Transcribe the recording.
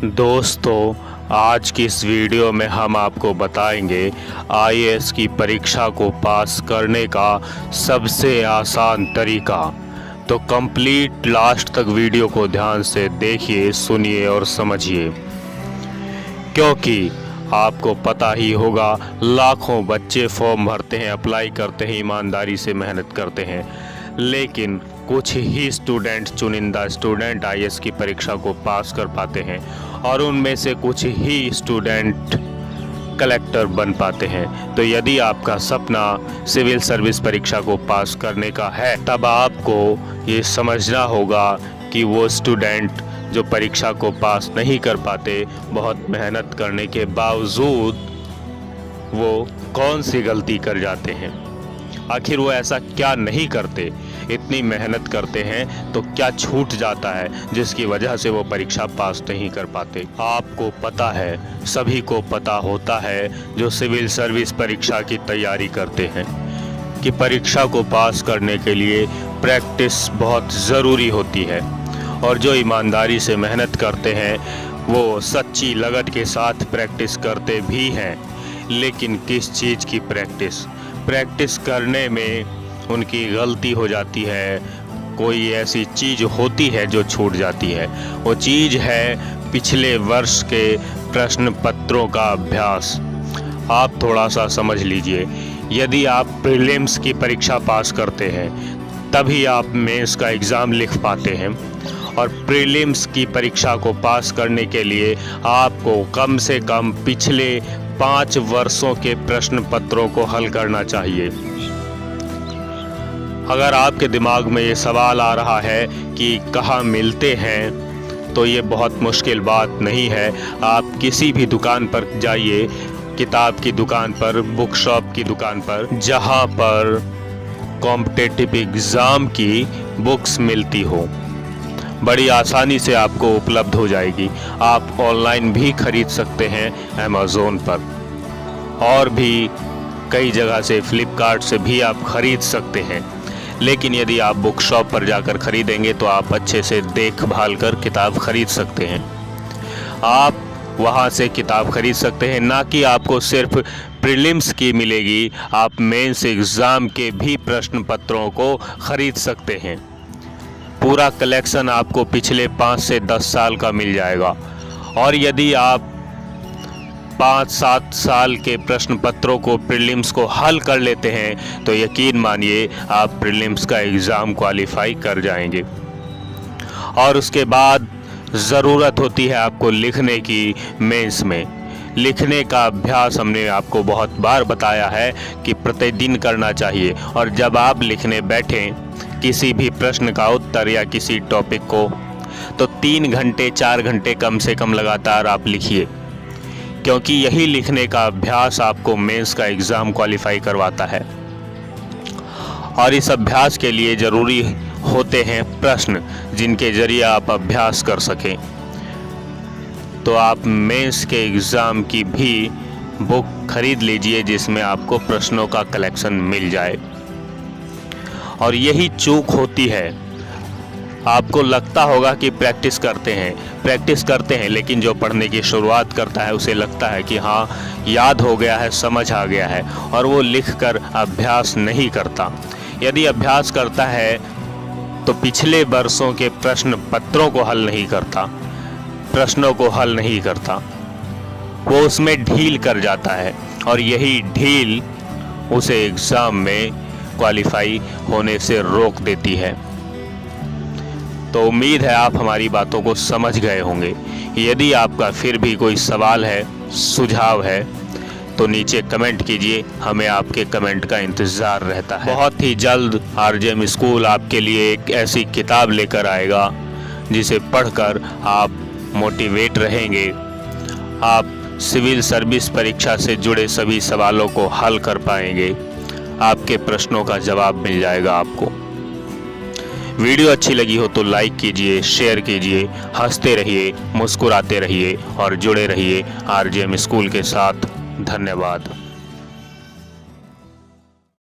दोस्तों, आज की इस वीडियो में हम आपको बताएंगे आईएएस की परीक्षा को पास करने का सबसे आसान तरीका। तो कंप्लीट लास्ट तक वीडियो को ध्यान से देखिए, सुनिए और समझिए, क्योंकि आपको पता ही होगा लाखों बच्चे फॉर्म भरते हैं, अप्लाई करते हैं, ईमानदारी से मेहनत करते हैं, लेकिन कुछ ही स्टूडेंट, चुनिंदा स्टूडेंट आईएएस की परीक्षा को पास कर पाते हैं और उनमें से कुछ ही स्टूडेंट कलेक्टर बन पाते हैं। तो यदि आपका सपना सिविल सर्विस परीक्षा को पास करने का है, तब आपको ये समझना होगा कि वो स्टूडेंट जो परीक्षा को पास नहीं कर पाते, बहुत मेहनत करने के बावजूद वो कौन सी गलती कर जाते हैं। आखिर वो ऐसा क्या नहीं करते, इतनी मेहनत करते हैं तो क्या छूट जाता है जिसकी वजह से वो परीक्षा पास नहीं कर पाते। आपको पता है, सभी को पता होता है जो सिविल सर्विस परीक्षा की तैयारी करते हैं, कि परीक्षा को पास करने के लिए प्रैक्टिस बहुत ज़रूरी होती है। और जो ईमानदारी से मेहनत करते हैं वो सच्ची लगन के साथ प्रैक्टिस करते भी हैं। लेकिन किस चीज़ की प्रैक्टिस करने में उनकी गलती हो जाती है, कोई ऐसी चीज़ होती है जो छूट जाती है। वो चीज़ है पिछले वर्ष के प्रश्न पत्रों का अभ्यास। आप थोड़ा सा समझ लीजिए, यदि आप प्रीलिम्स की परीक्षा पास करते हैं तभी आप मेंस का एग्ज़ाम लिख पाते हैं, और प्रीलिम्स की परीक्षा को पास करने के लिए आपको कम से कम पिछले 5 वर्षों के प्रश्न पत्रों को हल करना चाहिए। अगर आपके दिमाग में ये सवाल आ रहा है कि कहाँ मिलते हैं, तो ये बहुत मुश्किल बात नहीं है। आप किसी भी दुकान पर जाइए, किताब की दुकान पर, बुक शॉप की दुकान पर, जहाँ पर कॉम्पिटिटिव एग्ज़ाम की बुक्स मिलती हो, बड़ी आसानी से आपको उपलब्ध हो जाएगी। आप ऑनलाइन भी खरीद सकते हैं, अमेज़ोन पर, और भी कई जगह से, फ्लिपकार्ट से भी आप खरीद सकते हैं। लेकिन यदि आप बुक शॉप पर जाकर खरीदेंगे तो आप अच्छे से देखभाल कर किताब खरीद सकते हैं। आप वहां से किताब खरीद सकते हैं, ना कि आपको सिर्फ प्रीलिम्स की मिलेगी, आप मेंस एग्ज़ाम के भी प्रश्न पत्रों को खरीद सकते हैं। पूरा कलेक्शन आपको पिछले 5 से 10 साल का मिल जाएगा। और यदि आप 5-7 साल के प्रश्न पत्रों को, प्रीलिम्स को हल कर लेते हैं, तो यकीन मानिए आप प्रीलिम्स का एग्ज़ाम क्वालिफाई कर जाएंगे। और उसके बाद ज़रूरत होती है आपको लिखने की। मेंस में लिखने का अभ्यास हमने आपको बहुत बार बताया है कि प्रतिदिन करना चाहिए। और जब आप लिखने बैठें किसी भी प्रश्न का उत्तर या किसी टॉपिक को, तो 3 घंटे 4 घंटे कम से कम लगातार आप लिखिए, क्योंकि यही लिखने का अभ्यास आपको मेंस का एग्ज़ाम क्वालिफाई करवाता है। और इस अभ्यास के लिए ज़रूरी होते हैं प्रश्न, जिनके ज़रिए आप अभ्यास कर सकें। तो आप मेंस के एग्ज़ाम की भी बुक खरीद लीजिए, जिसमें आपको प्रश्नों का कलेक्शन मिल जाए। और यही चूक होती है, आपको लगता होगा कि प्रैक्टिस करते हैं, लेकिन जो पढ़ने की शुरुआत करता है उसे लगता है कि हाँ, याद हो गया है, समझ आ गया है, और वो लिखकर अभ्यास नहीं करता। यदि अभ्यास करता है तो पिछले वर्षों के प्रश्न पत्रों को हल नहीं करता, प्रश्नों को हल नहीं करता, वो उसमें ढील कर जाता है, और यही ढील उसे एग्ज़ाम में क्वालिफाई होने से रोक देती है। तो उम्मीद है आप हमारी बातों को समझ गए होंगे। यदि आपका फिर भी कोई सवाल है, सुझाव है, तो नीचे कमेंट कीजिए, हमें आपके कमेंट का इंतज़ार रहता है। बहुत ही जल्द आरजेएम स्कूल आपके लिए एक ऐसी किताब लेकर आएगा जिसे पढ़कर आप मोटिवेट रहेंगे। आप सिविल सर्विस परीक्षा से जुड़े सभी सवालों को हल कर पाएंगे, आपके प्रश्नों का जवाब मिल जाएगा आपको। वीडियो अच्छी लगी हो तो लाइक कीजिए, शेयर कीजिए, हंसते रहिए, मुस्कुराते रहिए और जुड़े रहिए आरजेएम स्कूल के साथ। धन्यवाद।